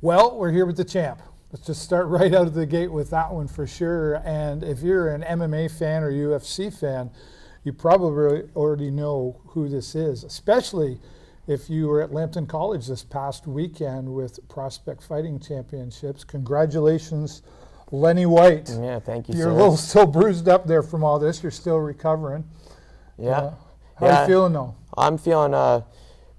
Well, we're here with the champ. Let's just start right out of the gate with that one for sure. And if you're an MMA fan or UFC fan, you probably already know who this is, especially if you were at Lambton College this past weekend with Prospect Fighting Championships. Congratulations, Lenny White. Yeah, thank you, You're sir. a little still bruised up there from all this. You're still recovering. Yeah. How are you feeling though? I'm feeling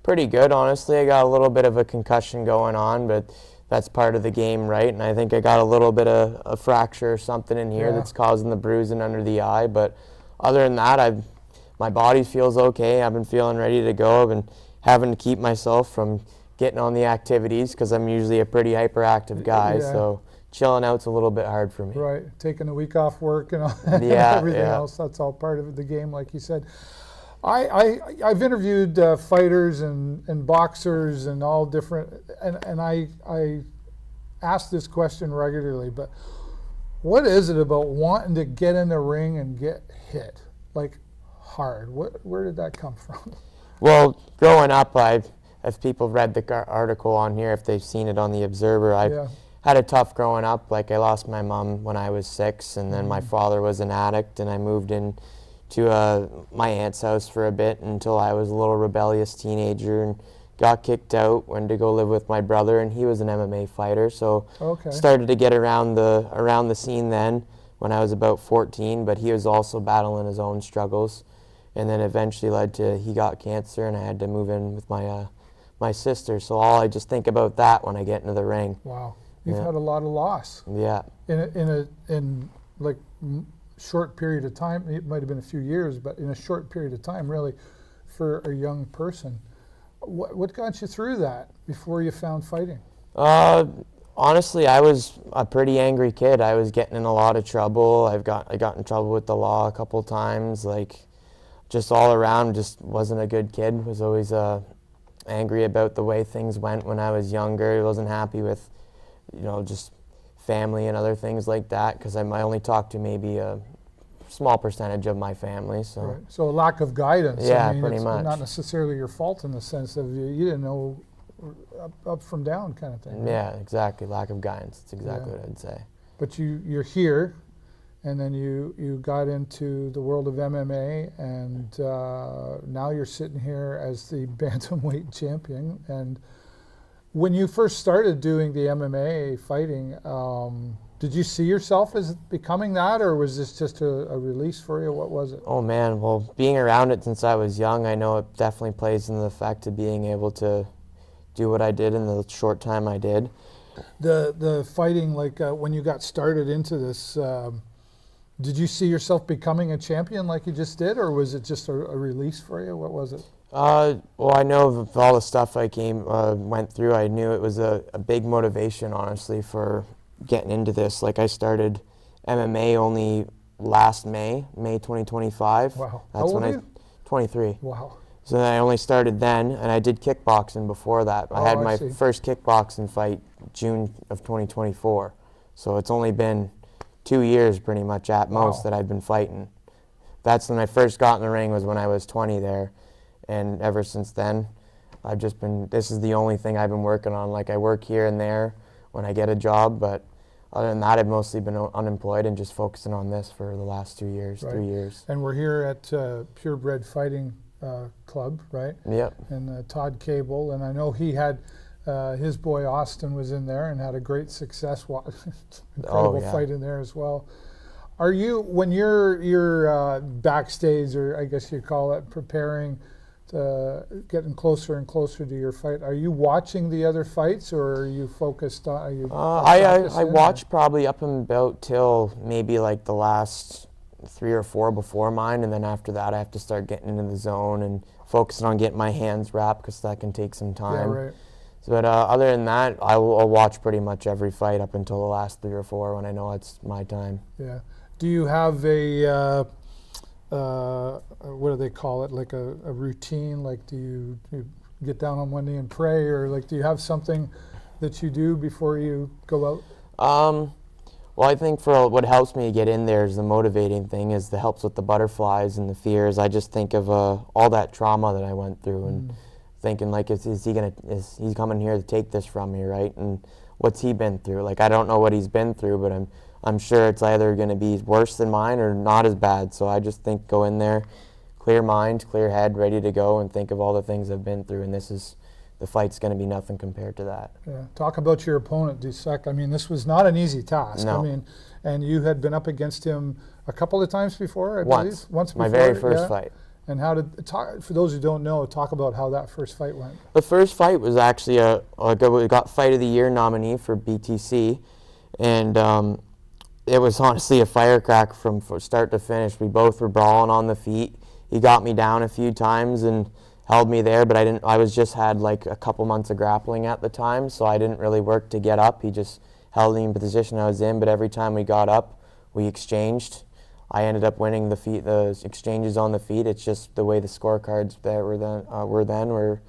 pretty good, honestly. I got a little bit of a concussion going on, but that's part of the game, right? And I think I got a little bit of a fracture or something in here that's causing the bruising under the eye. But other than that, my body feels okay. I've been feeling ready to go. I've been having to keep myself from getting on the activities because I'm usually a pretty hyperactive guy. So chilling out's a little bit hard for me. Right, taking a week off work and everything else. That's all part of the game, like you said. I've interviewed fighters and boxers and all different, and I ask this question regularly, but what is it about wanting to get in the ring and get hit, like hard? Where did that come from? Well, growing up, if people read the article on here, if they've seen it on the Observer, I had a tough growing up. Like I lost my mom when I was 6, and then my father was an addict, and I moved in to my aunt's house for a bit until I was a little rebellious teenager and got kicked out, went to go live with my brother, and he was an MMA fighter, so started to get around the scene then when I was about 14, but he was also battling his own struggles, and then eventually led to he got cancer and I had to move in with my sister, so I just think about that when I get into the ring. Wow, you've had a lot of loss. Yeah. In like short period of time, it might have been a few years, but in a short period of time, really, for a young person. What got you through that before you found fighting? Honestly, I was a pretty angry kid. I was getting in a lot of trouble. I got in trouble with the law a couple times. Like, just all around, just wasn't a good kid. Was always angry about the way things went when I was younger. I wasn't happy with, just family and other things like that, because I only talked to maybe a small percentage of my family. So, right. So a lack of guidance. Yeah, I mean, pretty much. Not necessarily your fault in the sense of you didn't know up from down kind of thing. Right? Yeah, exactly. Lack of guidance. That's exactly what I'd say. But you're here, and then you got into the world of MMA, and now you're sitting here as the Bantamweight champion. And when you first started doing the MMA fighting, did you see yourself as becoming that, or was this just a release for you? What was it? Oh man, well, being around it since I was young, I know it definitely plays into the fact of being able to do what I did in the short time I did. The fighting, like when you got started into this, did you see yourself becoming a champion like you just did, or was it just a release for you? What was it? Well, I know of all the stuff I went through, I knew it was a big motivation, honestly, for getting into this. Like, I started MMA only last May 2025. Wow. That's How old when are you? 23. Wow. So then I only started then, and I did kickboxing before that. I had my first kickboxing fight June of 2024. So it's only been 2 years pretty much at most that I've been fighting. That's when I first got in the ring, was when I was 20 there. And ever since then, I've just been, this is the only thing I've been working on. Like, I work here and there when I get a job, but other than that, I've mostly been unemployed and just focusing on this for the last 2 years, 3 years. And we're here at Purebred Fighting Club, right? Yep. And Todd Cable, and I know he had his boy Austin was in there and had a great success. Incredible fight in there as well. Are you, when you're backstage, or I guess you call it, preparing, getting closer and closer to your fight, are you watching the other fights, or are you focused on? I watch probably up and about till maybe like the last 3 or 4 before mine, and then after that I have to start getting into the zone and focusing on getting my hands wrapped, because that can take some time. Yeah, right. So, but other than that, I'll watch pretty much every fight up until the last 3 or 4 when I know it's my time. Yeah. Do you have a what do they call it, like a routine? Like, do you get down on one knee and pray, or like, do you have something that you do before you go out? Well, I think for what helps me get in there is the motivating thing, is the helps with the butterflies and the fears. I just think of all that trauma that I went through, and thinking like, is he coming here to take this from me, right? And what's he been through? Like, I don't know what he's been through, but I'm sure it's either going to be worse than mine or not as bad. So I just think go in there, clear mind, clear head, ready to go, and think of all the things I've been through. And the fight's going to be nothing compared to that. Yeah. Talk about your opponent, Dusek. I mean, this was not an easy task. No. I mean, and you had been up against him a couple of times before, I Once. believe? Once My before, very first fight. And how did, for those who don't know, talk about how that first fight went. The first fight was actually we got Fight of the Year nominee for BTC, and it was honestly a firecracker from start to finish. We both were brawling on the feet. He got me down a few times and held me there, but I was had like a couple months of grappling at the time, so I didn't really work to get up. He just held me in the position I was in, but every time we got up, we exchanged. I ended up winning the exchanges on the feet. It's just the way the scorecards that were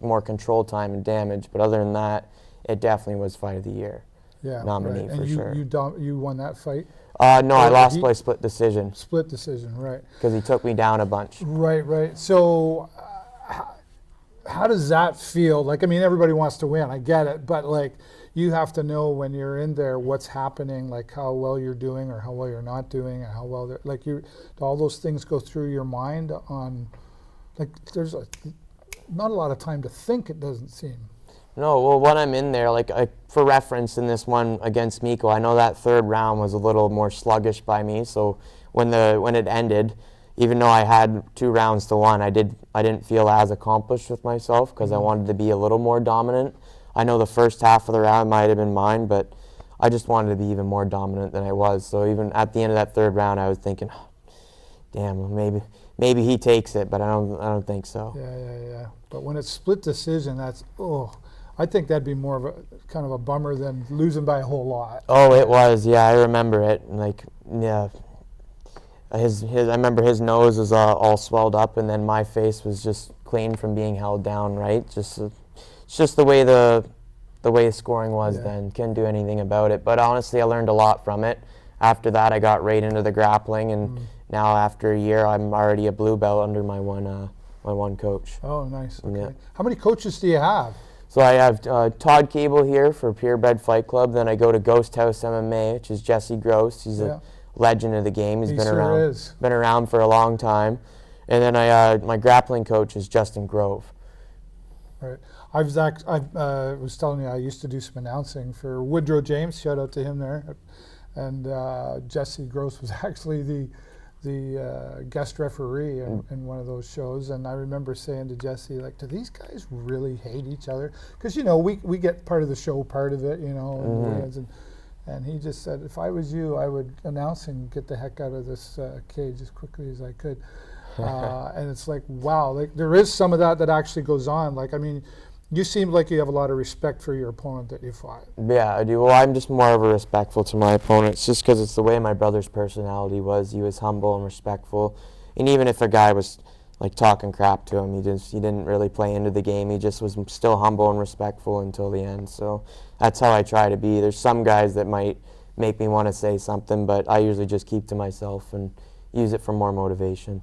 more control time and damage. But other than that, it definitely was Fight of the Year nominee right. for sure. You won that fight? No, I lost by split decision. Split decision, right. Because he took me down a bunch. Right. So how does that feel? Like, I mean, everybody wants to win. I get it. But, like, you have to know when you're in there what's happening, like how well you're doing or how well you're not doing, and how well like all those things go through your mind on, like, there's not a lot of time to think, it doesn't seem. No, well, when I'm in there, like for reference, in this one against Mikko, I know that third round was a little more sluggish by me. So when it ended, even though I had 2 rounds to 1, I didn't feel as accomplished with myself because I wanted to be a little more dominant. I know the first half of the round might have been mine, but I just wanted to be even more dominant than I was. So even at the end of that third round, I was thinking, oh, damn, maybe he takes it, but I don't think so. Yeah. But when it's split decision, I think that'd be more of a kind of a bummer than losing by a whole lot. Oh, it was. Yeah, I remember it. Like, yeah. I remember his nose was all swelled up, and then my face was just clean from being held down. Right, it's just the way the scoring was then. Couldn't do anything about it. But honestly, I learned a lot from it. After that, I got right into the grappling, and now after a year, I'm already a blue belt under my one coach. Oh, nice. Okay. Yeah. How many coaches do you have? So I have Todd Cable here for Purebred Fight Club. Then I go to Ghost House MMA, which is Jesse Gross. He's a legend of the game. He's been around for a long time. And then my grappling coach is Justin Grove. Right. I was telling you I used to do some announcing for Woodrow James. Shout out to him there. And Jesse Gross was actually the guest referee in one of those shows. And I remember saying to Jesse, like, do these guys really hate each other? Because, we get part of the show, part of it, and he just said, if I was you, I would announce and get the heck out of this cage as quickly as I could. And it's like, wow, like there is some of that actually goes on. Like, I mean, you seem like you have a lot of respect for your opponent that you fought. Yeah, I do. Well, I'm just more of a respectful to my opponents just because it's the way my brother's personality was. He was humble and respectful. And even if a guy was like talking crap to him, he didn't really play into the game. He just was still humble and respectful until the end. So that's how I try to be. There's some guys that might make me want to say something, but I usually just keep to myself and use it for more motivation.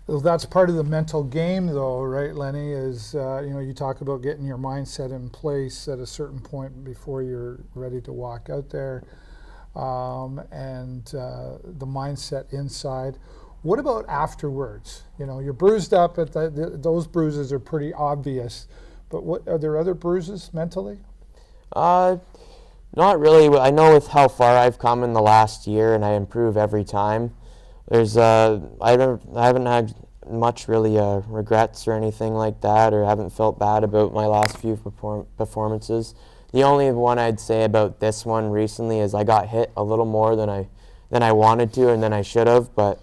Well, that's part of the mental game, though, right, Lenny? Is you talk about getting your mindset in place at a certain point before you're ready to walk out there, and the mindset inside. What about afterwards? You're bruised up. Those bruises are pretty obvious, but are there other bruises mentally? Not really. I know with how far I've come in the last year, and I improve every time. I haven't had much really regrets or anything like that, or haven't felt bad about my last few performances. The only one I'd say about this one recently is I got hit a little more than I wanted to and than I should have, but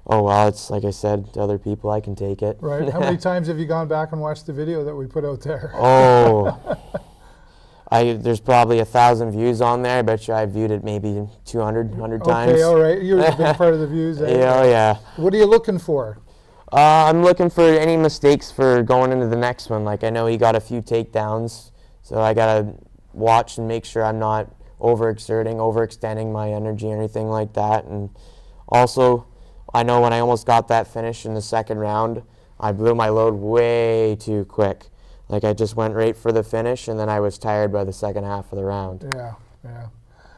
oh well, it's like I said to other people, I can take it. Right. How many times have you gone back and watched the video that we put out there? Oh. There's probably 1,000 views on there. I bet you I viewed it maybe 200 times. Okay, all right. You're a big part of the views. Yeah. What are you looking for? I'm looking for any mistakes for going into the next one. Like, I know he got a few takedowns, so I got to watch and make sure I'm not overextending my energy or anything like that. And also, I know when I almost got that finish in the second round, I blew my load way too quick. Like, I just went right for the finish, and then I was tired by the second half of the round. Yeah, yeah.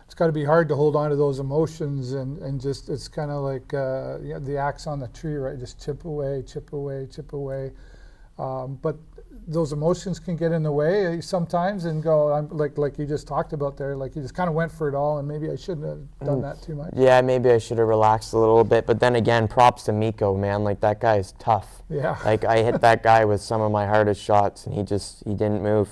It's got to be hard to hold on to those emotions and just, it's kind of like the axe on the tree, right? Just chip away, chip away, chip away. But those emotions can get in the way sometimes and go, like you just talked about there, like you just kind of went for it all, and maybe I shouldn't have done that too much. Yeah, maybe I should have relaxed a little bit. But then again, props to Mikko, man. Like, that guy is tough. Yeah. Like, I hit that guy with some of my hardest shots, and he didn't move.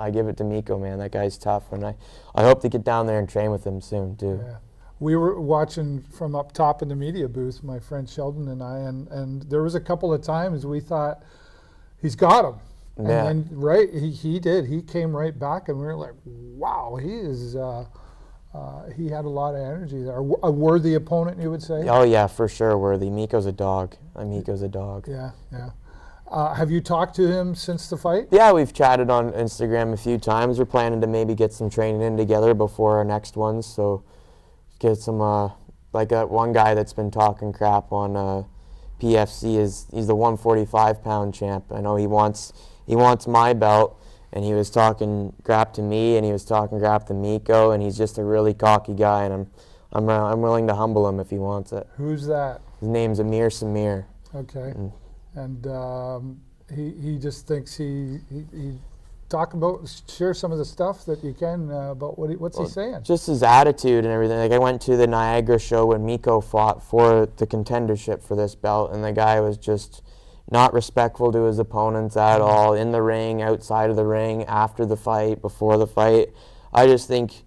I give it to Mikko, man. That guy's tough, and I hope to get down there and train with him soon too. Yeah. We were watching from up top in the media booth, my friend Sheldon and I, and there was a couple of times we thought, he's got him. And Yeah. then, right, he did. He came right back, and we were like, wow, he had a lot of energy there. A worthy opponent, you would say? Oh, yeah, for sure, worthy. Mikko's a dog. Mikko's a dog. Yeah, yeah. Have you talked to him since the fight? Yeah, we've chatted on Instagram a few times. We're planning to maybe get some training in together before our next ones. So get some, like one guy that's been talking crap on PFC he's the 145-pound champ. I know he wants my belt, and he was talking crap to me, and he was talking crap to Mikko, and he's just a really cocky guy, and I'm willing to humble him if he wants it. Who's that? His name's Amir Samir. Okay. And he just thinks he share some of the stuff that you can about what's he saying? Just his attitude and everything. Like, I went to the Niagara show when Mikko fought for the contendership for this belt, and the guy was just not respectful to his opponents at all, in the ring, outside of the ring, after the fight, before the fight. I just think,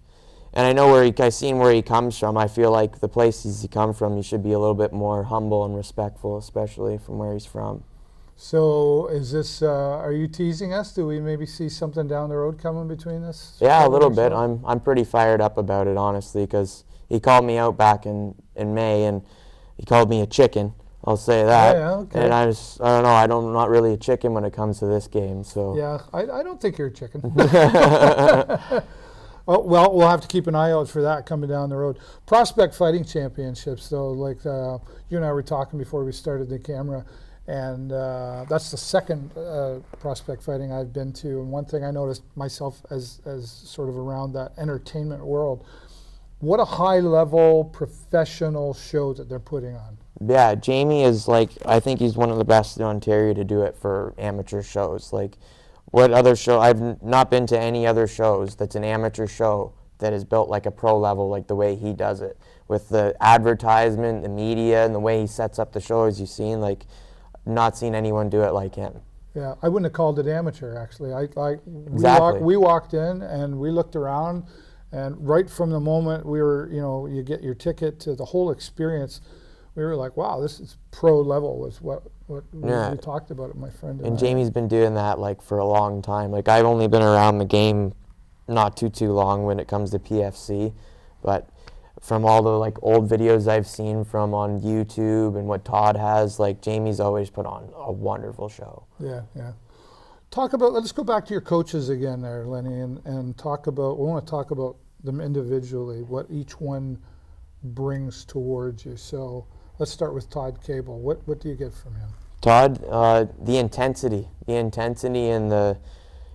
and I know I've seen where he comes from. I feel like the places he come from, you should be a little bit more humble and respectful, especially from where he's from. So is this, are you teasing us? Do we maybe see something down the road coming between us? Yeah, a little bit. I'm pretty fired up about it, honestly, because he called me out back in May, and he called me a chicken. I'll say that. Yeah, okay. And I don't know. I'm not really a chicken when it comes to this game. So yeah, I don't think you're a chicken. Oh, well, we'll have to keep an eye out for that coming down the road. Prospect Fighting Championships, though, like you and I were talking before we started the camera, and that's the second prospect fighting I've been to. And one thing I noticed myself as sort of around that entertainment world, what a high-level professional show that they're putting on. Yeah, Jamie is I think he's one of the best in Ontario to do it for amateur shows. Like, what other show? I've not been to any other shows that's an amateur show that is built like a pro level, like the way he does it, with the advertisement, the media, and the way he sets up the show. As you've seen, like, not seen anyone do it like him. Yeah, I wouldn't have called it amateur, actually. Exactly. We walked in and we looked around, and right from the moment we were, you get your ticket to the whole experience, we were like, wow, this is pro level, was what we talked about it, my friend and I. Jamie's been doing that for a long time. Like, I've only been around the game not too long when it comes to PFC, but from all the old videos I've seen from on YouTube and what Todd has, Jamie's always put on a wonderful show. Yeah, yeah. Let's go back to your coaches again there, Lenny, and talk about, we want to talk about them individually, what each one brings towards you. So let's start with Todd Cable. What do you get from him? Todd, the intensity and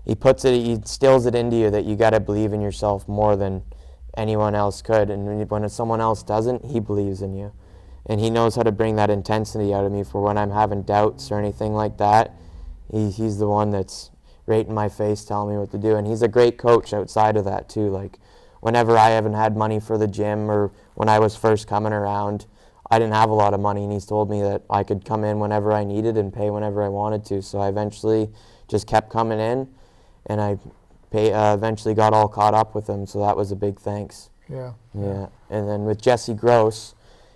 he instills it into you that you got to believe in yourself more than anyone else could. And when someone else doesn't, he believes in you. And he knows how to bring that intensity out of me for when I'm having doubts or anything like that. He's the one that's right in my face telling me what to do. And he's a great coach outside of that too. Like, whenever I haven't had money for the gym, or when I was first coming around, I didn't have a lot of money, and he's told me that I could come in whenever I needed and pay whenever I wanted to. So I eventually just kept coming in, and I eventually got all caught up with him. So that was a big thanks. Yeah. Yeah. And then with Jesse Gross,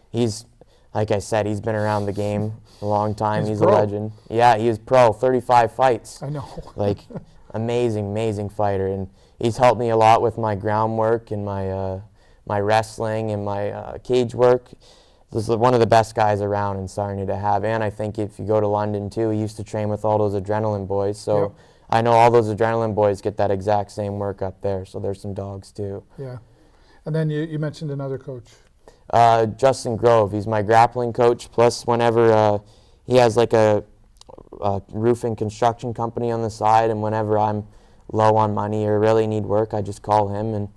he's, like I said, he's been around the game a long time. He's a legend. Yeah, he was pro, 35 fights. I know. Amazing fighter. And he's helped me a lot with my groundwork and my wrestling and my cage work. This is one of the best guys around in Sarnia to have. And I think if you go to London too, he used to train with all those adrenaline boys. So yep. I know all those adrenaline boys get that exact same work up there. So there's some dogs too. Yeah. And then you mentioned another coach. Justin Grove. He's my grappling coach. Plus, whenever he has a roofing construction company on the side, and whenever I'm low on money or really need work, I just call him, and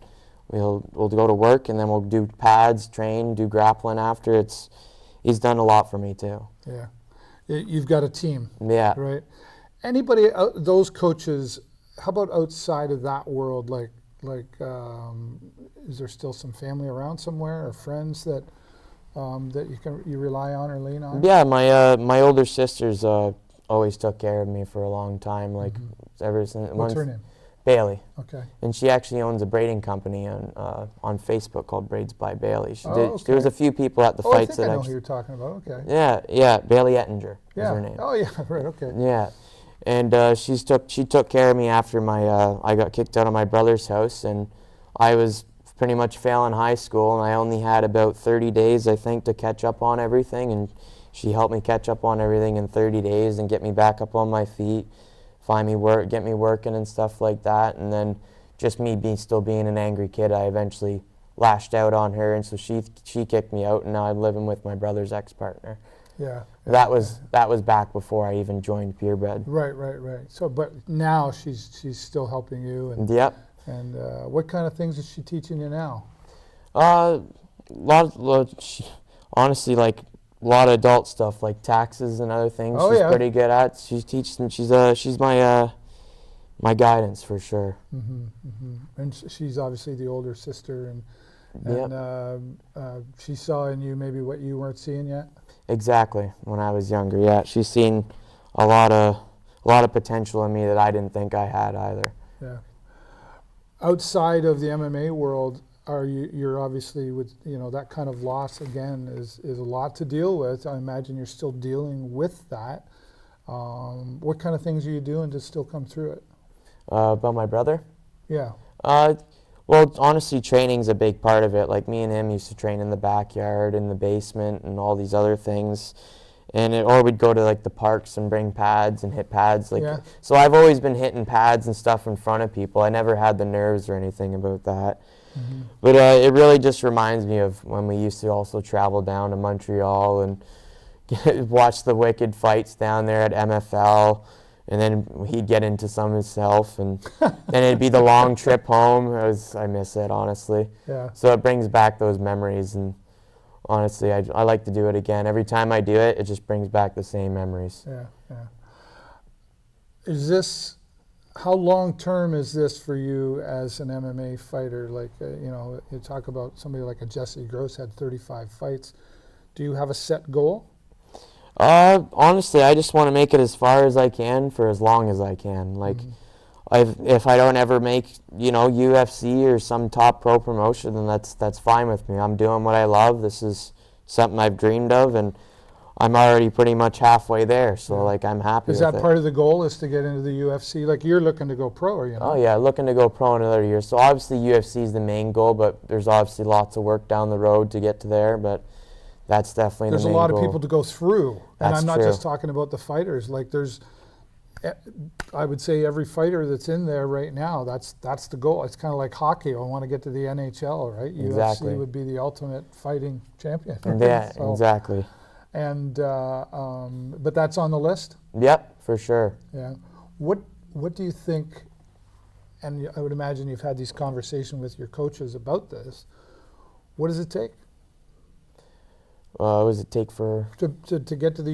we'll go to work, and then we'll do pads, train, do grappling after. He's done a lot for me too. Yeah, you've got a team. Yeah. Right. Anybody, those coaches, how about outside of that world? Like, is there still some family around somewhere or friends that you rely on or lean on? Yeah, my older sisters always took care of me for a long time. Like ever since. What's her name? Bailey. Okay. And she actually owns a braiding company on Facebook called Braids by Bailey. Okay. There was a few people at the fights I think I know who you're talking about. Okay. Yeah, Bailey Ettinger is her name. Oh yeah, right. Okay. Yeah, and she took care of me after I got kicked out of my brother's house, and I was pretty much failing high school, and I only had about 30 days, I think, to catch up on everything, and she helped me catch up on everything in 30 days and get me back up on my feet, find me work, get me working and stuff like that. And then just me still being an angry kid, I eventually lashed out on her, and so she kicked me out, and now I'm living with my brother's ex-partner. Yeah. That was back before I even joined Purebred. Right. So, but now she's still helping you. And, yep. And what kind of things is she teaching you now? Honestly, like a lot of adult stuff, like taxes and other things. Oh, she's yeah. pretty good at. She teaches them. She's my guidance for sure. And she's obviously the older sister, and she saw in you maybe what you weren't seeing yet. Exactly. When I was younger, yeah, she's seen a lot of potential in me that I didn't think I had either. Yeah. Outside of the MMA world, you're obviously with that kind of loss again is a lot to deal with. I imagine you're still dealing with that. What kind of things are you doing to still come through it? About my brother? Yeah. Well, honestly, training's a big part of it. Like me and him used to train in the backyard, in the basement, and all these other things. Or we'd go to like the parks and bring pads and hit pads. So I've always been hitting pads and stuff in front of people. I never had the nerves or anything about that. But it really just reminds me of when we used to also travel down to Montreal and watch the wicked fights down there at MFL. And then he'd get into some himself, and then it'd be the long trip home. I miss it, honestly. Yeah. So it brings back those memories, and honestly, I like to do it again. Every time I do it, it just brings back the same memories. Yeah. How long term is this for you as an MMA fighter? Like, you talk about somebody like a Jesse Gross had 35 fights. Do you have a set goal? Honestly, I just want to make it as far as I can for as long as I can. Like, if I don't ever make, UFC or some top pro promotion, then that's fine with me. I'm doing what I love. This is something I've dreamed of, and I'm already pretty much halfway there. So, like, I'm happy with it. Is that part of the goal, is to get into the UFC? Like, you're looking to go pro, are you? Oh, yeah, looking to go pro in another year. So, obviously, UFC is the main goal, but there's obviously lots of work down the road to get to there, but that's definitely the main goal. There's a lot of people to go through, and I'm not true. just talking about the fighters. Like, I would say every fighter that's in there right now, that's the goal. It's kind of like hockey. I want to get to the NHL, right? Exactly. UFC would be the ultimate fighting champion. Yeah, exactly. And but that's on the list? Yep, for sure. Yeah. What do you think, and I would imagine you've had these conversations with your coaches about this, what does it take? What does it take for to get to the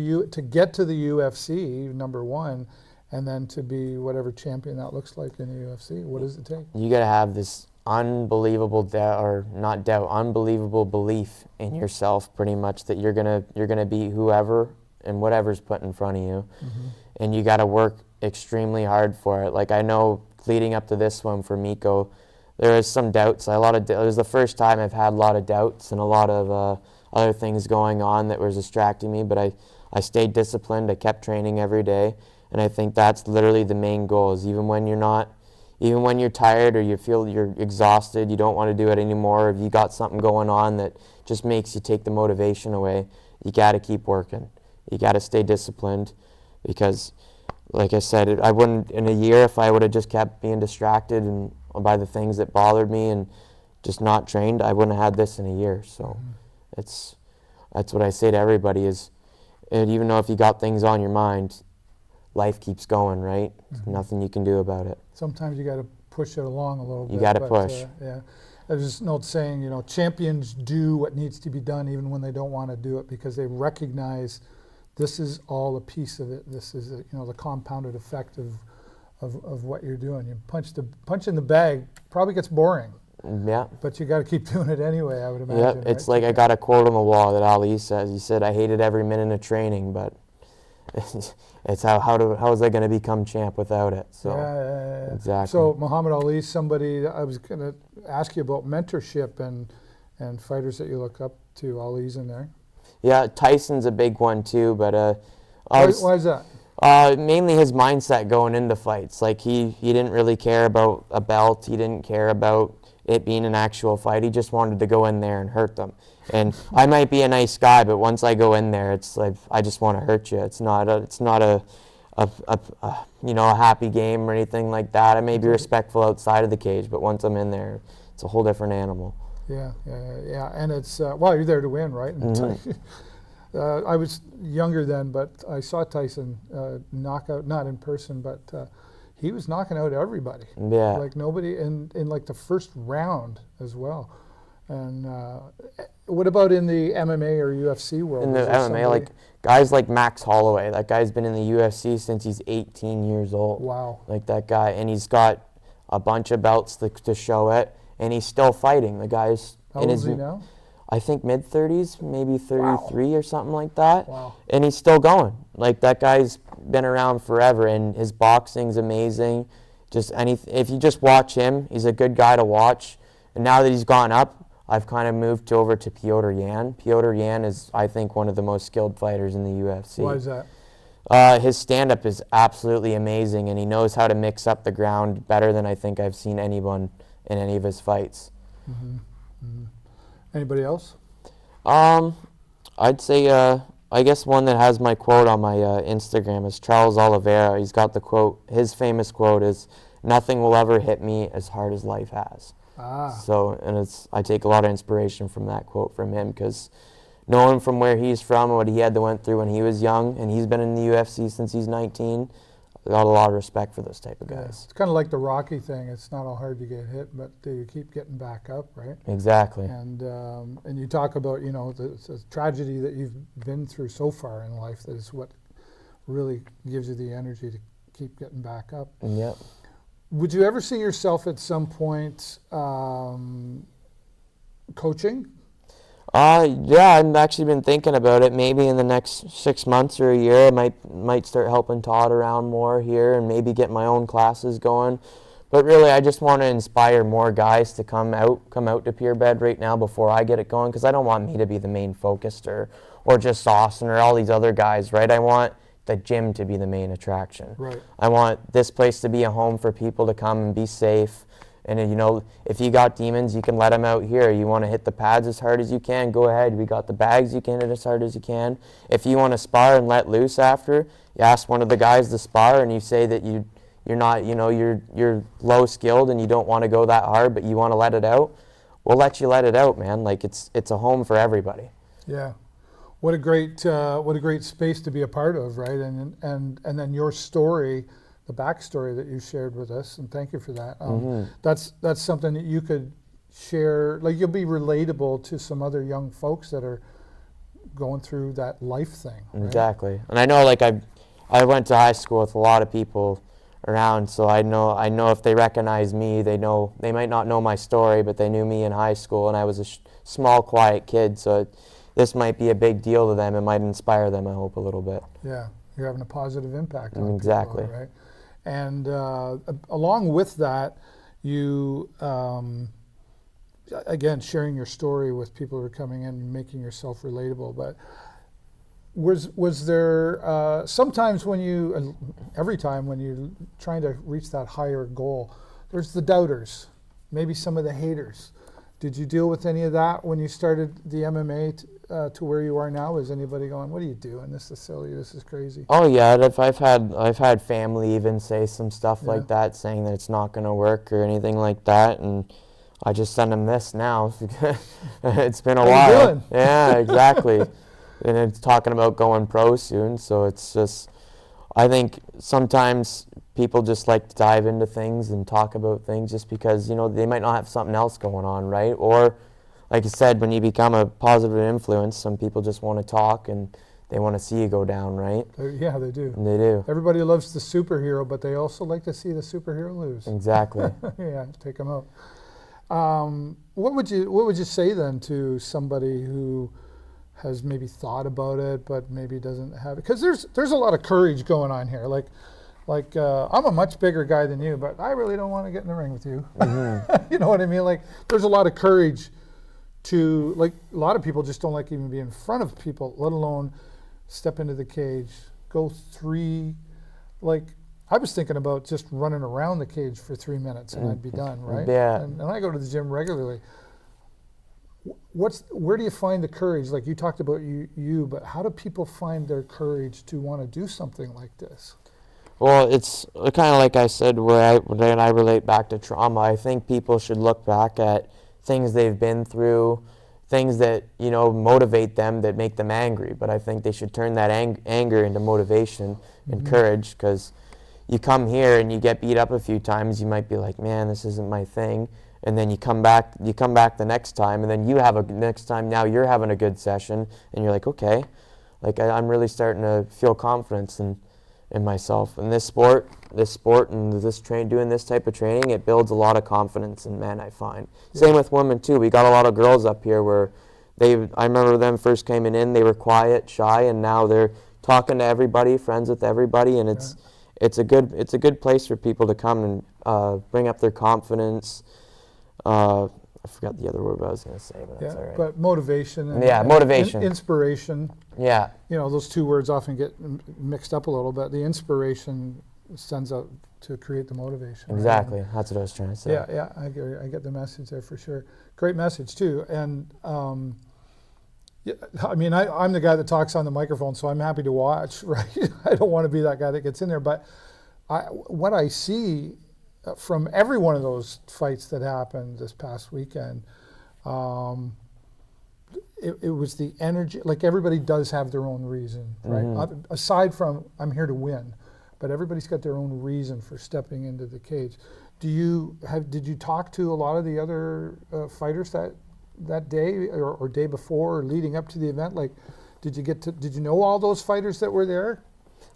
UFC, number one, and then to be whatever champion that looks like in the UFC? What does it take? You gotta have this unbelievable unbelievable belief in yourself, pretty much, that you're gonna beat whoever and whatever's put in front of you, and you gotta work extremely hard for it. Like, I know leading up to this one for Miko, there was some doubts. It was the first time I've had a lot of doubts and a lot of other things going on that was distracting me, but I stayed disciplined. I kept training every day, and I think that's literally the main goal, is even when you're tired or you feel you're exhausted, you don't want to do it anymore, if you got something going on that just makes you take the motivation away, you got to keep working. You got to stay disciplined, because, like I said, I wouldn't, in a year, if I would have just kept being distracted and by the things that bothered me and just not trained, I wouldn't have had this in a year. So that's what I say to everybody is, and even though if you got things on your mind, life keeps going, right? Nothing you can do about it. Sometimes you got to push it along a little bit. You got to push. Yeah. There's an old saying, champions do what needs to be done even when they don't want to do it, because they recognize this is all a piece of it. This is the compounded effect of what you're doing. You punch in the bag probably gets boring. Yeah. But you got to keep doing it anyway, I would imagine. Yep. It's like I got a quote on the wall that Ali says. He said, "I hated every minute of training, but it's how is I going to become champ without it?" So yeah. Exactly. So Muhammad Ali, somebody I was going to ask you about mentorship and fighters that you look up to. Ali's in there. Yeah, Tyson's a big one too, but why is that? Mainly his mindset going into fights. Like he didn't really care about a belt. He didn't care about it being an actual fight. He just wanted to go in there and hurt them. And I might be a nice guy, but once I go in there, it's like I just want to hurt you. It's not a happy game or anything like that. I may be respectful outside of the cage, but once I'm in there, it's a whole different animal. Yeah. And it's you're there to win, right? I was younger then, but I saw Tyson knock out, not in person, but he was knocking out everybody. Yeah. Like nobody in like the first round as well. And what about in the MMA or UFC world? In the MMA, like guys like Max Holloway. That guy's been in the UFC since he's 18 years old. Wow. Like that guy, and he's got a bunch of belts to show it, and he's still fighting. The guy's How old is he now? I think mid-30s, maybe 33 or something like that. Wow. And he's still going. Like that guy's been around forever, and his boxing's amazing. If you just watch him, he's a good guy to watch. And now that he's gone up, I've kind of moved over to Petr Yan. Petr Yan is, I think, one of the most skilled fighters in the UFC. Why is that? His stand-up is absolutely amazing, and he knows how to mix up the ground better than I think I've seen anyone in any of his fights. Anybody else? I'd say, I guess one that has my quote on my Instagram is Charles Oliveira. He's got the quote, his famous quote is, "Nothing will ever hit me as hard as life has." So, and I take a lot of inspiration from that quote from him, because knowing from where he's from and what he had to went through when he was young, and he's been in the UFC since he's 19, I got a lot of respect for those type of guys. Yeah. It's kind of like the Rocky thing. It's not all hard to get hit, but you keep getting back up, right? Exactly. And you talk about the tragedy that you've been through so far in life. That is what really gives you the energy to keep getting back up. Yep. Would you ever see yourself at some point coaching? Yeah, I've actually been thinking about it. Maybe in the next 6 months or a year, I might start helping Todd around more here and maybe get my own classes going. But really, I just want to inspire more guys to come out to Purebred right now before I get it going, because I don't want me to be the main focus or just Austin or all these other guys, right? I want the gym to be the main attraction. Right. I want this place to be a home for people to come and be safe. And if you got demons, you can let them out here. You want to hit the pads as hard as you can, go ahead. We got the bags, you can hit as hard as you can. If you want to spar and let loose after, you ask one of the guys to spar, and you say that you're not, you're low skilled and you don't want to go that hard, but you want to let it out. We'll let you let it out, man. Like it's a home for everybody. Yeah. What a great space to be a part of, right? And then your story, the backstory that you shared with us, and thank you for that. That's something that you could share. Like you'll be relatable to some other young folks that are going through that life thing. Right? Exactly. And I know, like I went to high school with a lot of people around, so I know if they recognize me, they might not know my story, but they knew me in high school, and I was a small, quiet kid. So this might be a big deal to them. It might inspire them, I hope, a little bit. Yeah, you're having a positive impact on exactly. people, right? And along with that, you, again, sharing your story with people who are coming in and making yourself relatable. But was there sometimes every time when you're trying to reach that higher goal, there's the doubters, maybe some of the haters. Did you deal with any of that when you started the MMA to where you are now? Is anybody going, "What are you doing? This is silly. This is crazy"? Oh yeah, I've had family even say some stuff like that, saying that it's not going to work or anything like that, and I just send them this now. It's been a while. How you doing? Yeah, exactly. And it's talking about going pro soon, so it's just I think sometimes people just like to dive into things and talk about things just because, you know, they might not have something else going on, right? Or, like you said, when you become a positive influence, some people just want to talk and they want to see you go down, right? Yeah, they do. And they do. Everybody loves the superhero, but they also like to see the superhero lose. Exactly. Yeah, take them out. What would you say then to somebody who has maybe thought about it but maybe doesn't have it? Because there's a lot of courage going on here. Like I'm a much bigger guy than you, but I really don't want to get in the ring with you. You know what I mean? Like there's a lot of courage to, like, a lot of people just don't like even be in front of people, let alone step into the cage, go three, like, I was thinking about just running around the cage for 3 minutes and I'd be done, right? Yeah. And I go to the gym regularly. Where do you find the courage? Like you talked about you, but how do people find their courage to want to do something like this? Well, it's kind of like I said, when I relate back to trauma, I think people should look back at things they've been through, things that, you know, motivate them, that make them angry. But I think they should turn that anger into motivation and courage, because you come here and you get beat up a few times, you might be like, man, this isn't my thing. And then you come back the next time, and then you have next time, now you're having a good session, and you're like, okay, like I'm really starting to feel confidence in myself. And this sport and doing this type of training, it builds a lot of confidence in men, I find. Yeah. Same with women too. We got a lot of girls up here where I remember them first coming in, they were quiet, shy, and now they're talking to everybody, friends with everybody, and it's a good place for people to come and bring up their confidence. I forgot the other word I was going to say, but that's all right. But motivation. Motivation. Inspiration. Yeah. You know, those two words often get mixed up a little bit. The inspiration sends out to create the motivation. Exactly. Right? That's what I was trying to say. Yeah, I get the message there for sure. Great message too. And yeah, I mean, I'm the guy that talks on the microphone, so I'm happy to watch, right? I don't want to be that guy that gets in there, but what I see from every one of those fights that happened this past weekend, it was the energy. Like, everybody does have their own reason, right? Aside from, I'm here to win, but everybody's got their own reason for stepping into the cage. Did you talk to a lot of the other fighters that day or day before or leading up to the event? Like, did you know all those fighters that were there?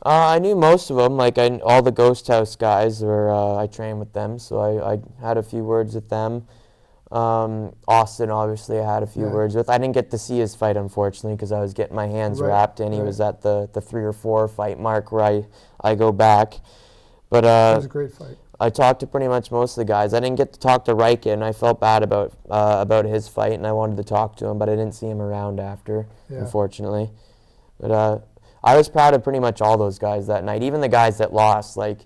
I knew most of them, like all the Ghost House guys, I trained with them, so I had a few words with them. Austin, obviously, I had a few words with. I didn't get to see his fight, unfortunately, because I was getting my hands wrapped, and he was at the 3 or 4 fight mark where I go back. But it was a great fight. I talked to pretty much most of the guys. I didn't get to talk to Riken, and I felt bad about his fight, and I wanted to talk to him, but I didn't see him around after, unfortunately. But I was proud of pretty much all those guys that night, even the guys that lost, like,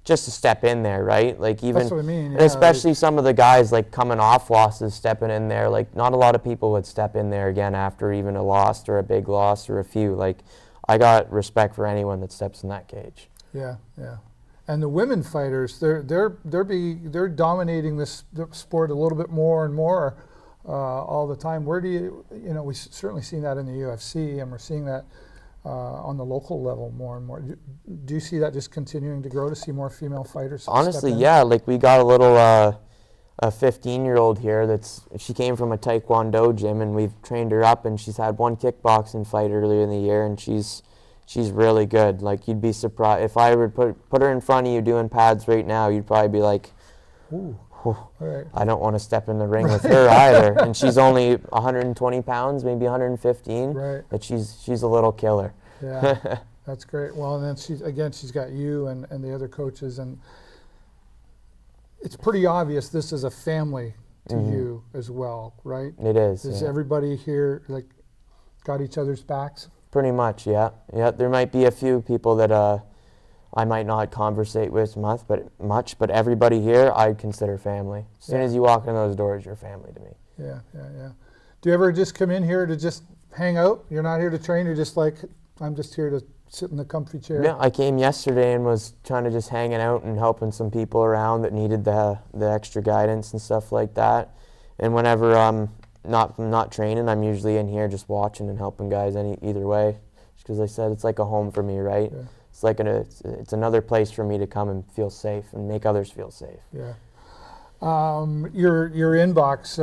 just to step in there, right? Like, even, that's what I mean. and especially some of the guys, like, coming off losses, stepping in there. Like, not a lot of people would step in there again after even a loss or a big loss or a few. Like, I got respect for anyone that steps in that cage. Yeah, yeah. And the women fighters, they're dominating this sport a little bit more and more all the time. Where do we've certainly seen that in the UFC, and we're seeing that on the local level more and more. Do you see that just continuing to grow, to see more female fighters? Honestly, yeah. Like, we got a little a 15-year-old here she came from a Taekwondo gym, and we've trained her up, and she's had one kickboxing fight earlier in the year, and she's really good. Like, you'd be surprised if I would put her in front of you doing pads right now. You'd probably be like, ooh. Right. I don't want to step in the ring with her either. And she's only 120 pounds, maybe 115. Right. But she's a little killer. Yeah, that's great. Well, and then she's got you and the other coaches, and it's pretty obvious this is a family to you as well, right? It is. Is everybody here, like, got each other's backs? Pretty much, yeah. Yeah, there might be a few people that I might not conversate with much, but everybody here I consider family. As soon as you walk in those doors, you're family to me. Yeah, yeah, yeah. Do you ever just come in here to just hang out? You're not here to train, you're just like, I'm just here to sit in the comfy chair? Yeah, I came yesterday and was trying to just hanging out and helping some people around that needed the extra guidance and stuff like that. And whenever I'm not training, I'm usually in here just watching and helping guys either way. Just because I said it's like a home for me, right? Yeah. it's another place for me to come and feel safe and make others feel safe. Yeah. Your inbox,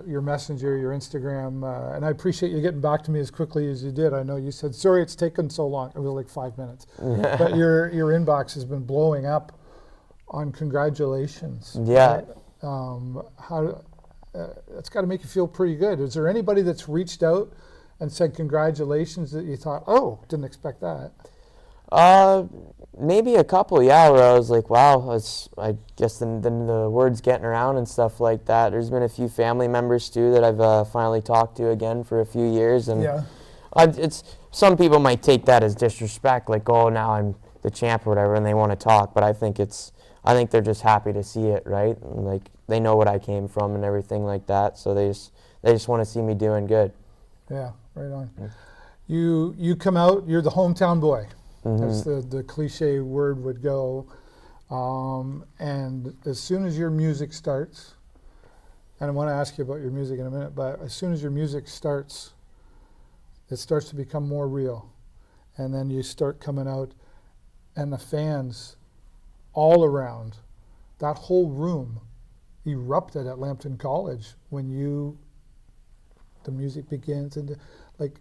your messenger, your Instagram, and I appreciate you getting back to me as quickly as you did. I know you said, sorry it's taken so long. It was like 5 minutes. But your inbox has been blowing up on congratulations. Yeah. Right? That's got to make you feel pretty good. Is there anybody that's reached out and said congratulations that you thought, oh, didn't expect that? Maybe a couple, yeah, where I was like, wow, I guess then the word's getting around and stuff like that. There's been a few family members too that I've finally talked to again for a few years, and yeah. It's some people might take that as disrespect, like, oh, now I'm the champ or whatever, and they want to talk, but I think they're just happy to see it, right? And, like, they know what I came from and everything like that, so they just want to see me doing good. Yeah, right on. Yeah. You come out, you're the hometown boy. Mm-hmm. As the cliche word would go. And as soon as your music starts, and I want to ask you about your music in a minute, but as soon as your music starts, it starts to become more real. And then you start coming out, and the fans all around, that whole room erupted at Lambton College when the music begins. And like,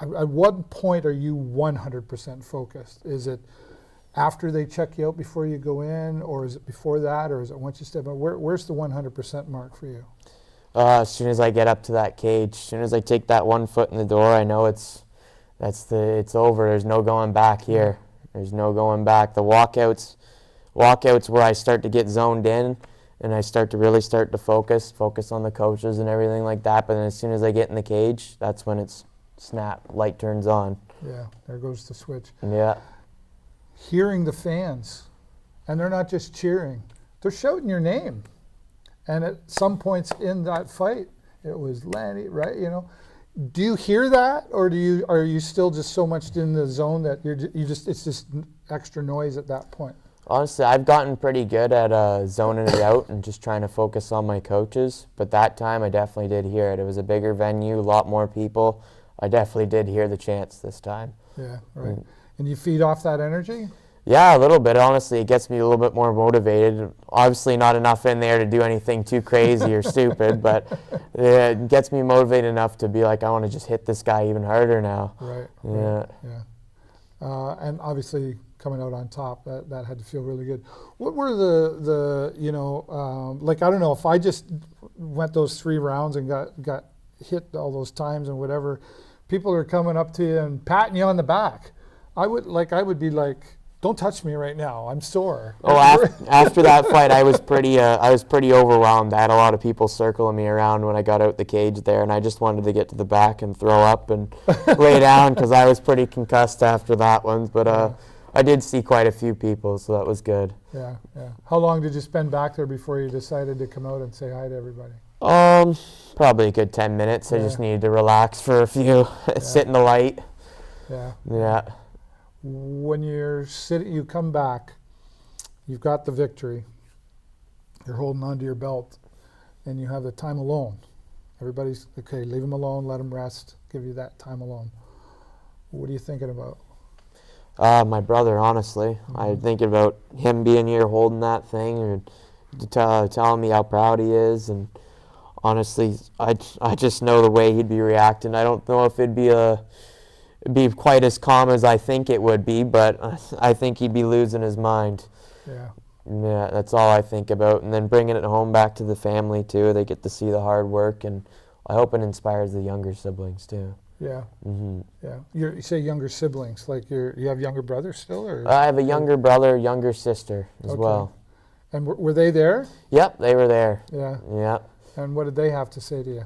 at what point are you 100% focused? Is it after they check you out before you go in, or is it before that, or is it once you step out? Where's the 100% mark for you? As soon as I get up to that cage, as soon as I take that 1 foot in the door, I know it's over. There's no going back here. There's no going back. The walkouts where I start to get zoned in, and I start to focus on the coaches and everything like that. But then as soon as I get in the cage, that's when it's snap, light turns on. Yeah, there goes the switch. Yeah. Hearing the fans, and they're not just cheering, they're shouting your name. And at some points in that fight, it was Lenny, right? You know, do you hear that, or are you still just so much in the zone that it's just extra noise at that point? Honestly, I've gotten pretty good at zoning it out and just trying to focus on my coaches. But that time, I definitely did hear it. It was a bigger venue, a lot more people. I definitely did hear the chants this time. Yeah, right. And you feed off that energy? Yeah, a little bit. Honestly, it gets me a little bit more motivated. Obviously not enough in there to do anything too crazy or stupid, but it gets me motivated enough to be like, I want to just hit this guy even harder now. Right. Yeah. Right, yeah. And obviously coming out on top, that had to feel really good. What were like, I don't know, if I just went those 3 rounds and got hit all those times and whatever, people are coming up to you and patting you on the back. I would be like, don't touch me right now, I'm sore. Oh, after that fight, I was pretty overwhelmed. I had a lot of people circling me around when I got out the cage there, and I just wanted to get to the back and throw up and lay down because I was pretty concussed after that one. But I did see quite a few people, so that was good. Yeah, yeah. How long did you spend back there before you decided to come out and say hi to everybody? Probably a good 10 minutes. I just needed to relax for a few, sit in the light. Yeah. Yeah. When you're sitting, you come back, you've got the victory, you're holding onto your belt, and you have the time alone. Everybody's, okay, leave him alone, let him rest, give you that time alone. What are you thinking about? My brother, honestly. I'm thinking about him being here holding that thing and telling me how proud he is, and honestly, I just know the way he'd be reacting. I don't know if it'd be quite as calm as I think it would be, but I think he'd be losing his mind. Yeah. Yeah, that's all I think about. And then bringing it home back to the family, too. They get to see the hard work, and I hope it inspires the younger siblings, too. Yeah. Mm-hmm. Yeah. You say younger siblings, like you have younger brothers still? Or I have a younger brother, younger sister as well. And were they there? Yep, they were there. Yeah. Yeah. And what did they have to say to you?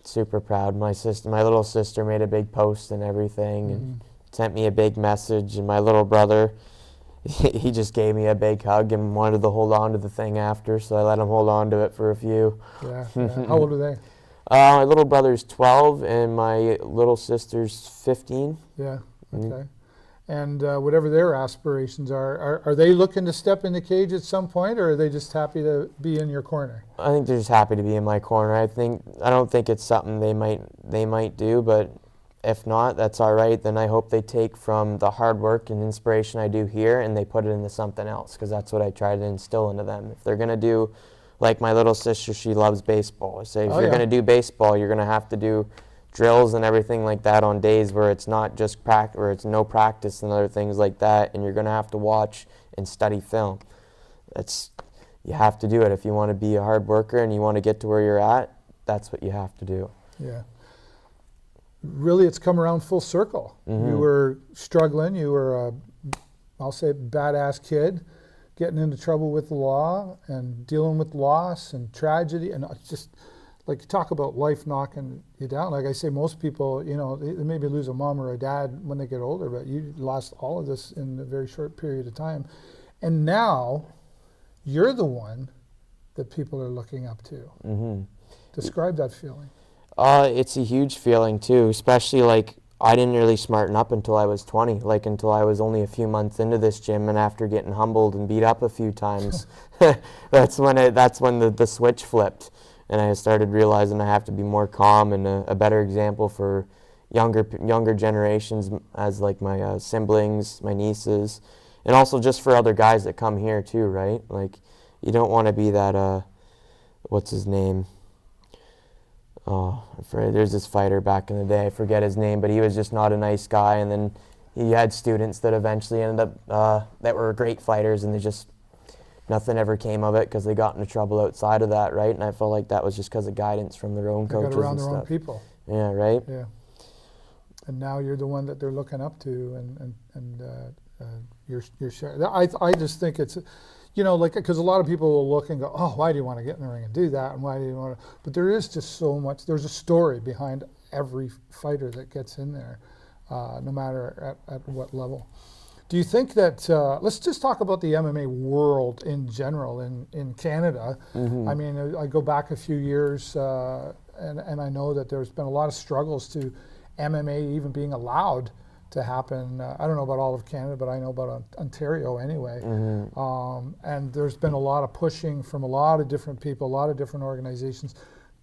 Super proud. My little sister made a big post and everything, and sent me a big message. And my little brother, he just gave me a big hug and wanted to hold on to the thing after, so I let him hold on to it for a few. Yeah. How old are they? My little brother's 12 and my little sister's 15. Yeah. Okay. And whatever their aspirations are they looking to step in the cage at some point, or are they just happy to be in your corner? I think they're just happy to be in my corner. I don't think it's something they might do, but if not, that's all right. Then I hope they take from the hard work and inspiration I do here and they put it into something else, because that's what I try to instill into them. If they're going to do, like my little sister, she loves baseball. I say, if you're going to do baseball, you're going to have to do drills and everything like that on days where it's not just practice, where it's no practice and other things like that, and you're going to have to watch and study film. You have to do it if you want to be a hard worker and you want to get to where you're at. That's what you have to do. Yeah. Really, it's come around full circle. Mm-hmm. You were struggling. You were I'll say, badass kid, getting into trouble with the law and dealing with loss and tragedy, and just like you talk about life knocking you down. Like I say, most people, you know, they maybe lose a mom or a dad when they get older, but you lost all of this in a very short period of time. And now you're the one that people are looking up to. Mm-hmm. Describe that feeling. It's a huge feeling too, especially like I didn't really smarten up until I was 20, like until I was only a few months into this gym, and after getting humbled and beat up a few times, that's when the switch flipped. And I started realizing I have to be more calm and a better example for younger generations, as like my siblings, my nieces, and also just for other guys that come here too, right? Like, you don't want to be that, what's his name? Oh, there's this fighter back in the day, I forget his name, but he was just not a nice guy, and then he had students that eventually ended up, that were great fighters, and they just, nothing ever came of it because they got into trouble outside of that, right? And I felt like that was just because of guidance from their own coaches. They got around and their stuff. own people. Yeah, right? Yeah. And now you're the one that they're looking up to, and you're sharing. I just think it's, you know, like, because a lot of people will look and go, oh, why do you want to get in the ring and do that? And why do you want to? But there is just so much. There's a story behind every fighter that gets in there, no matter at what level. Do you think that, let's just talk about the MMA world in general in Canada. Mm-hmm. I mean, I go back a few years, and I know that there's been a lot of struggles to MMA even being allowed to happen. I don't know about all of Canada, but I know about Ontario anyway. Mm-hmm. And there's been a lot of pushing from a lot of different people, a lot of different organizations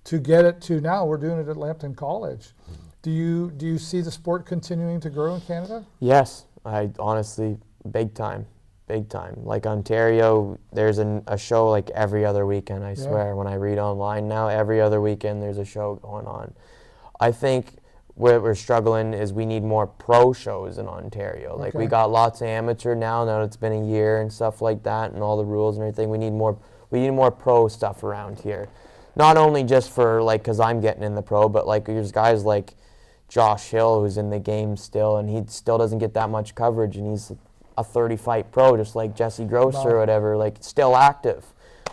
to get it to now. We're doing it at Lambton College. Do you see the sport continuing to grow in Canada? Yes, I honestly, big time. Like Ontario, there's a show like every other weekend, I swear. When I read online now, every other weekend there's a show going on. I think where we're struggling is we need more pro shows in Ontario. Like, we got lots of amateur now that it's been a year and stuff like that, and all the rules and everything. We need more pro stuff around here. Not only just for, like, because I'm getting in the pro, but like there's guys like Josh Hill who's in the game still, and he still doesn't get that much coverage, and he's a 30-fight pro, just like Jesse Gross or whatever, like, still active.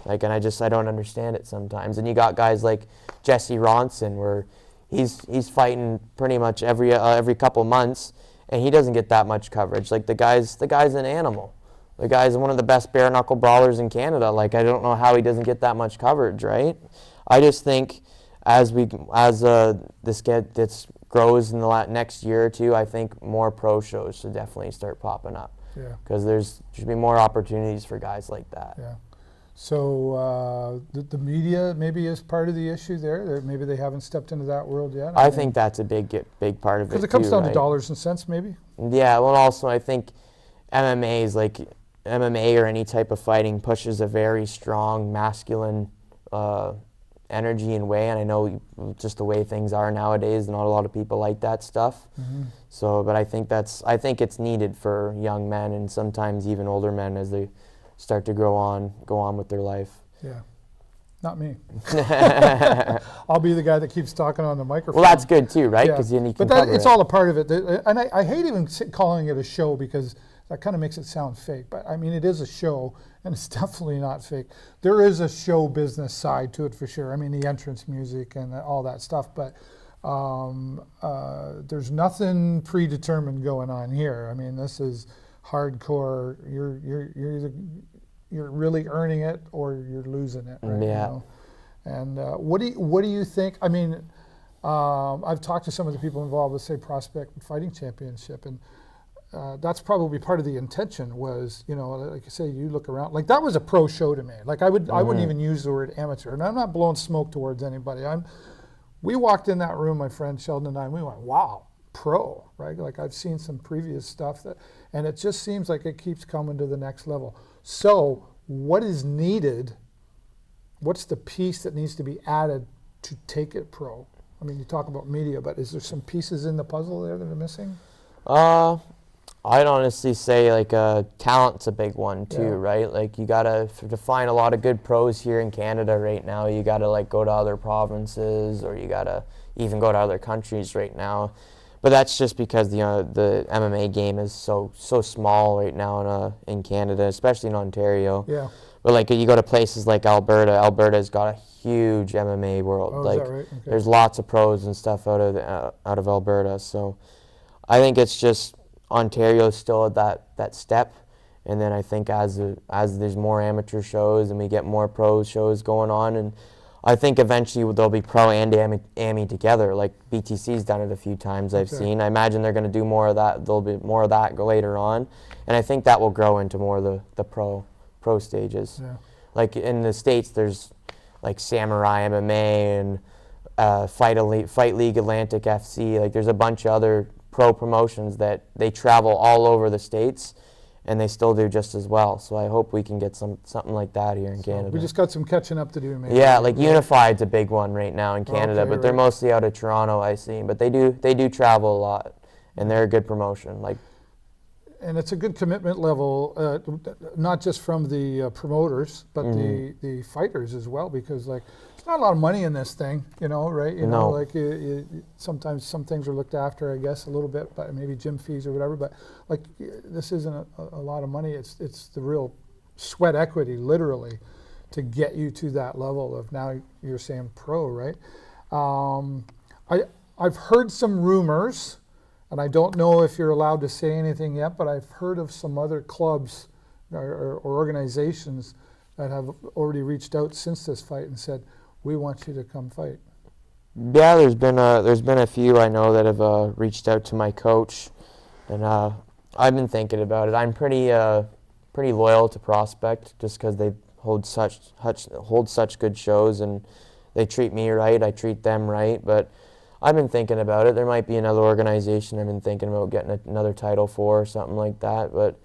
Like, and I don't understand it sometimes. And you got guys like Jesse Ronson, where he's fighting pretty much every couple months, and he doesn't get that much coverage. Like, the guy's an animal. The guy's one of the best bare knuckle brawlers in Canada. Like, I don't know how he doesn't get that much coverage, right? I just think as this grows in the next year or two, I think more pro shows should definitely start popping up. Yeah. Because there should be more opportunities for guys like that. Yeah. So the media maybe is part of the issue there. Maybe they haven't stepped into that world yet. I think that's a big part of it. Because it comes down to dollars and cents, maybe. Yeah. Well, also I think MMA or any type of fighting pushes a very strong masculine energy and way, and I know just the way things are nowadays, not a lot of people like that stuff. Mm-hmm. So, but I think it's needed for young men and sometimes even older men as they start to go on with their life. Yeah. Not me. I'll be the guy that keeps talking on the microphone. Well, that's good too, right? Because then you can cover it's all a part of it. And I hate even calling it a show because that kind of makes it sound fake. But I mean, it is a show, and it's definitely not fake. There is a show business side to it for sure. I mean, the entrance music and all that stuff. But there's nothing predetermined going on here. I mean, this is hardcore. You're really earning it or you're losing it, right? Yeah. You know? And what do you think? I mean, I've talked to some of the people involved with, say, Prospect Fighting Championship, and that's probably part of the intention was, you know, like you say, you look around, like that was a pro show to me. Like I wouldn't even use the word amateur, and I'm not blowing smoke towards anybody. We walked in that room, my friend Sheldon and I, and we went, wow. pro, right? Like I've seen some previous stuff and it just seems like it keeps coming to the next level. So what is needed? What's the piece that needs to be added to take it pro? I mean, you talk about media, but is there some pieces in the puzzle there that are missing? I'd honestly say like talent's a big one too, right? Like you gotta to find a lot of good pros here in Canada right now. You gotta like go to other provinces, or you gotta even go to other countries right now. But that's just because the MMA game is so small right now in Canada, especially in Ontario. Yeah. But like you go to places like Alberta. Alberta's got a huge MMA world. Oh, like is that right? Okay. there's lots of pros and stuff out of Alberta. So I think it's just Ontario's still at that step, and then I think as there's more amateur shows and we get more pro shows going on, and I think eventually there'll be pro and AMI together. Like BTC's done it a few times I've seen. I imagine they're going to do more of that. There'll be more of that later on, and I think that will grow into more of the pro stages. Yeah. Like in the States, there's like Samurai MMA and Fight League Atlantic FC. Like there's a bunch of other pro promotions that they travel all over the States, and they still do just as well. So I hope we can get something like that here in Canada. We just got some catching up to do, maybe. Yeah, like Unified's a big one right now in Canada, but they're mostly out of Toronto, I see. But they do travel a lot, and they're a good promotion. Like, and it's a good commitment level, not just from the promoters, but the fighters as well, because like there's not a lot of money in this thing, right? You know, like sometimes some things are looked after, I guess, a little bit, but maybe gym fees or whatever. But like this isn't a lot of money. It's the real sweat equity, literally, to get you to that level of now you're saying pro, right? I've heard some rumors. And I don't know if you're allowed to say anything yet, but I've heard of some other clubs or organizations that have already reached out since this fight and said, "We want you to come fight." Yeah, there's been a few I know that have reached out to my coach, and I've been thinking about it. I'm pretty loyal to Prospect just because they hold such good shows, and they treat me right. I treat them right, but I've been thinking about it. There might be another organization I've been thinking about getting another title for or something like that. But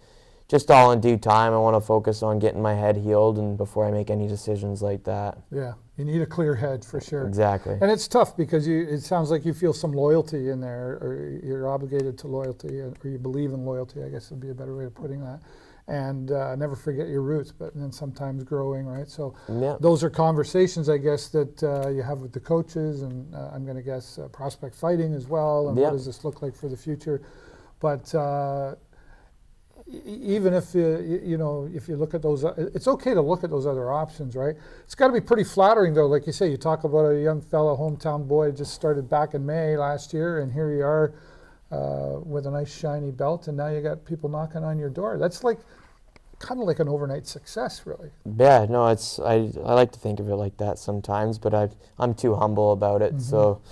just all in due time. I want to focus on getting my head healed and before I make any decisions like that. Yeah, you need a clear head for sure. Exactly. And it's tough because it sounds like you feel some loyalty in there, or you're obligated to loyalty, or you believe in loyalty, I guess would be a better way of putting that. And never forget your roots, but then sometimes growing, right? So those are conversations, I guess, that you have with the coaches, and I'm going to guess Prospect Fighting as well, and what does this look like for the future? But even if if you look at those, it's okay to look at those other options, right? It's got to be pretty flattering, though. Like you say, you talk about a young fella, hometown boy, just started back in May last year, and here you are with a nice shiny belt, and now you got people knocking on your door. That's like kind of like an overnight success, really. Yeah, no, I like to think of it like that sometimes, but I'm too humble about it. So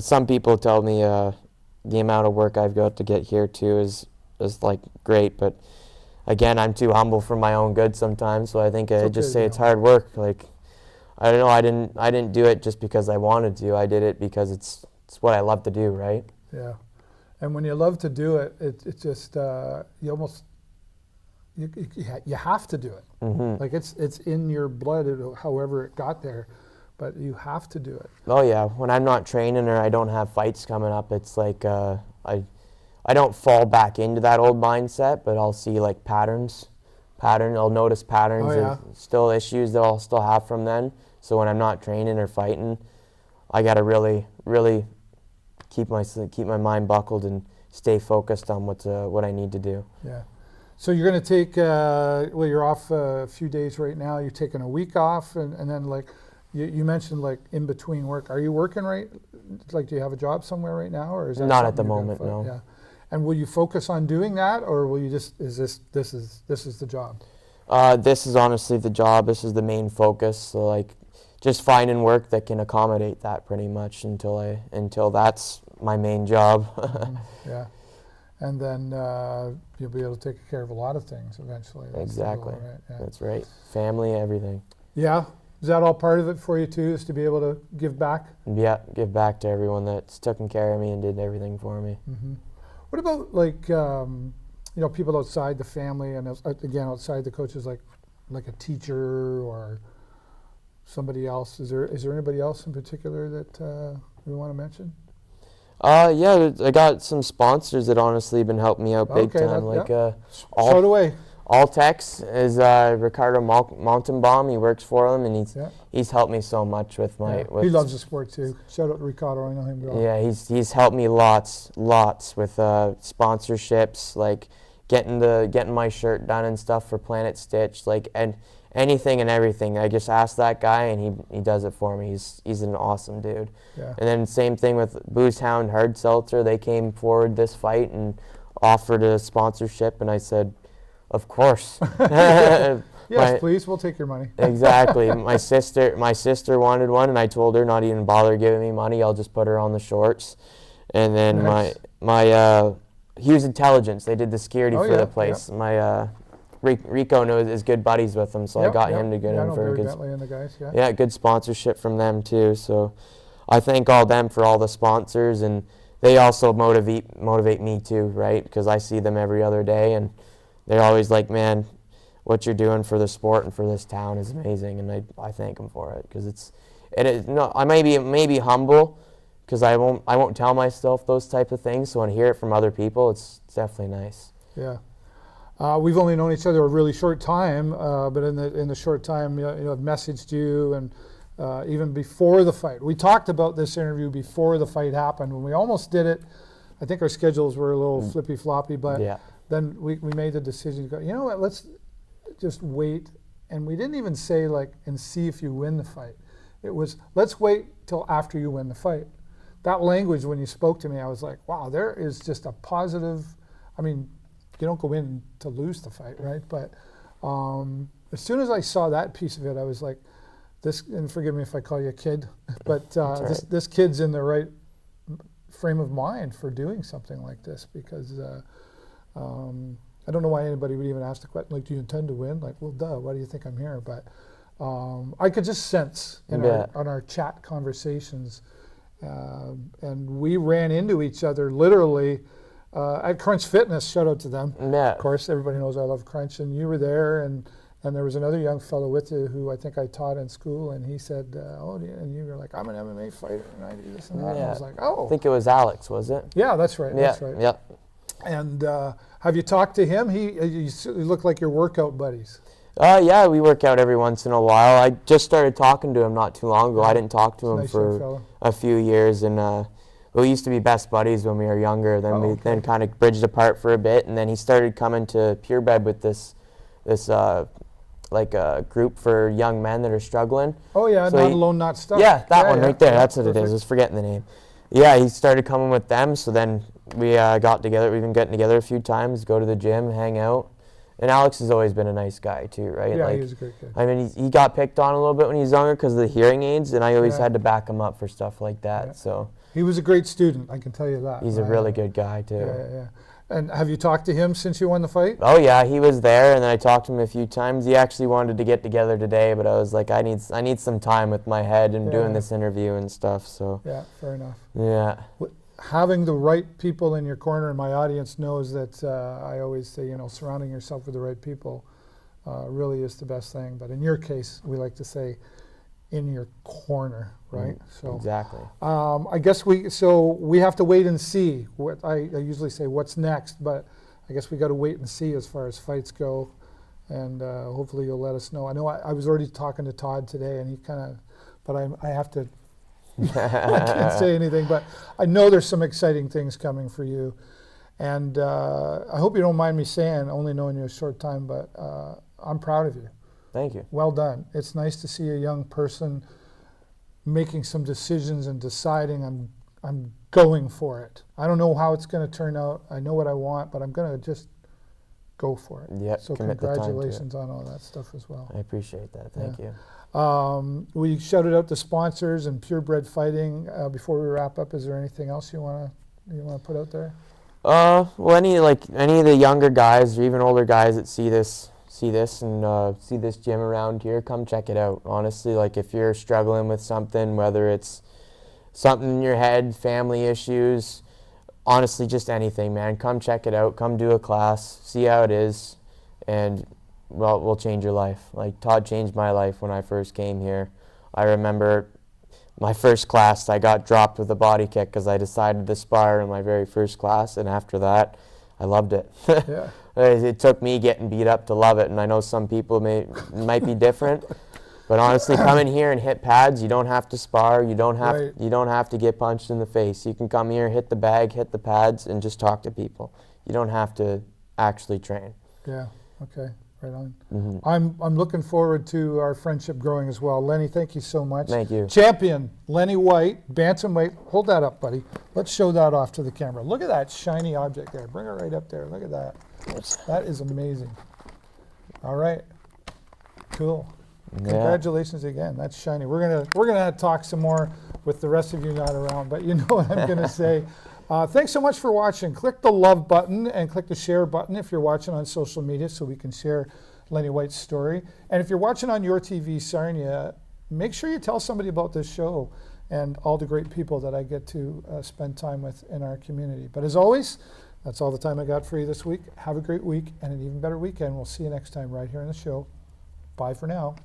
some people tell me the amount of work I've got to get here too is like great, but again, I'm too humble for my own good sometimes. So I think I just say it's hard work. Like I don't know, I didn't do it just because I wanted to. I did it because it's what I love to do, right? Yeah. And when you love to do it, it's just you have to do it. Like it's in your blood, however it got there, but you have to do it. Oh yeah, when I'm not training or I don't have fights coming up, it's like I don't fall back into that old mindset, but I'll see like patterns. I'll notice patterns of still issues that I'll still have from then. So when I'm not training or fighting, I got to really keep my mind buckled and stay focused on what I need to do. Yeah. So you're going to take you're off a few days right now. You're taking a week off, and then like you mentioned, like in between work. Are you working right? Like, do you have a job somewhere right now, or is that not at the moment? No. Yeah. And will you focus on doing that, or will you just this is the job? This is honestly the job. This is the main focus. So like, just finding work that can accommodate that pretty much until that's my main job. Yeah. And then you'll be able to take care of a lot of things eventually. Exactly. Right? Yeah. That's right. Family, everything. Yeah. Is that all part of it for you too, is to be able to give back? Yeah, give back to everyone that's taken care of me and did everything for me. Mm-hmm. What about like people outside the family and again outside the coaches, like a teacher or somebody else? Is there anybody else in particular that we want to mention? Yeah, I got some sponsors that honestly been helping me out big time. Like Shout away. Altex is Ricardo Montenbaum. He works for them, and he's helped me so much with my. He loves the sport too. Shout out to Ricardo. I know him well. Yeah, he's helped me lots with sponsorships, like getting my shirt done and stuff for Planet Stitch, like and anything and everything. I just ask that guy, and he does it for me. He's an awesome dude. Yeah. And then same thing with Booze Hound Hard Seltzer. They came forward this fight and offered a sponsorship, and I said, of course. Yes, please. We'll take your money. Exactly. My sister wanted one, and I told her not even bother giving me money. I'll just put her on the shorts. And then my Hughes Intelligence, they did the security for the place. Yeah. My Rico is good buddies with them, so I got him to get in for a good. And the guys, good sponsorship from them too. So I thank all them for all the sponsors, and they also motivate me too, right? Because I see them every other day, and they're always like, man, what you're doing for the sport and for this town is amazing, and I thank them for it, because it is. No, I may be humble, because I won't tell myself those type of things. So when I hear it from other people, it's definitely nice. Yeah, we've only known each other a really short time, but in the short time, I've messaged you, and even before the fight, we talked about this interview before the fight happened. When we almost did it, I think our schedules were a little flippy floppy, but. Yeah. Then we made the decision to go, you know what, let's just wait. And we didn't even say and see if you win the fight. It was, let's wait till after you win the fight. That language, when you spoke to me, I was like, wow, there is just a positive, I mean, you don't go in to lose the fight, right? But as soon as I saw that piece of it, I was like, this, and forgive me if I call you a kid, but this kid's in the right frame of mind for doing something like this, because I don't know why anybody would even ask the question, like, do you intend to win? Like, well, duh, why do you think I'm here? But I could just sense on our chat conversations, and we ran into each other literally at Crunch Fitness. Shout out to them. Yeah. Of course, everybody knows I love Crunch, and you were there, and there was another young fellow with you who I think I taught in school, and he said, and you were like, I'm an MMA fighter, and I do this and that. And I was like, oh. I think it was Alex, was it? Yeah, that's right. Yeah. That's right. Yeah. And have you talked to him? You look like your workout buddies. Yeah, we work out every once in a while. I just started talking to him not too long ago. I didn't talk to him for a few years, and we used to be best buddies when we were younger. Then we then kind of bridged apart for a bit, and then he started coming to Purebred with this group for young men that are struggling. Oh yeah, so Not Alone, Not Stuck. Yeah, that one right there. That's what it is. I was forgetting the name. Yeah, he started coming with them, so then we got together. We've been getting together a few times, go to the gym, hang out. And Alex has always been a nice guy too, right? Yeah, he was a great guy. I mean, he got picked on a little bit when he was younger because of the hearing aids, and I always had to back him up for stuff like that. Yeah. So he was a great student, I can tell you that. He's a really good guy too. Yeah. And have you talked to him since you won the fight? Oh yeah, he was there, and then I talked to him a few times. He actually wanted to get together today, but I was like, I need some time with my head and doing this interview and stuff. So yeah, fair enough. Yeah. Having the right people in your corner, and my audience knows that I always say, surrounding yourself with the right people really is the best thing. But in your case, we like to say, in your corner, right? So exactly. I guess we have to wait and see. What I usually say, what's next? But I guess we got to wait and see as far as fights go, and hopefully you'll let us know. I know I was already talking to Todd today, and he but I have to. I can't say anything, but I know there's some exciting things coming for you, and I hope you don't mind me saying, only knowing you a short time, but I'm proud of you. Thank you. Well done. It's nice to see a young person making some decisions and deciding I'm going for it. I don't know how it's going to turn out. I know what I want, but I'm going to just go for it. Yeah. So congratulations on all that stuff as well. I appreciate that. Thank you. We shouted out the sponsors and Purebred Fighting. Before we wrap up, is there anything else you want to put out there? Well, any of the younger guys or even older guys that see this see this and see this gym around here, come check it out. Honestly, like if you're struggling with something, whether it's something in your head, family issues, honestly, just anything, man, come check it out. Come do a class, see how it is, and well, it will change your life. Like Todd changed my life when I first came here. I remember my first class, I got dropped with a body kick because I decided to spar in my very first class, and after that, I loved it. Yeah. It took me getting beat up to love it, and I know some people might be different, but honestly, come in here and hit pads. You don't have to spar. You don't have to get punched in the face. You can come here, hit the bag, hit the pads, and just talk to people. You don't have to actually train. Yeah. Okay. Right on. Mm-hmm. I'm looking forward to our friendship growing as well. Lenny, thank you so much. Thank you. Champion Lenny White, Bantamweight. Hold that up, buddy. Let's show that off to the camera. Look at that shiny object there. Bring it right up there. Look at that. That is amazing. All right. Cool. Yeah. Congratulations again. That's shiny. We're gonna talk some more with the rest of you not around, but you know what I'm gonna say. Thanks so much for watching. Click the love button and click the share button if you're watching on social media so we can share Lenny White's story. And if you're watching on your TV, Sarnia, make sure you tell somebody about this show and all the great people that I get to spend time with in our community. But as always, that's all the time I got for you this week. Have a great week and an even better weekend. We'll see you next time right here on the show. Bye for now.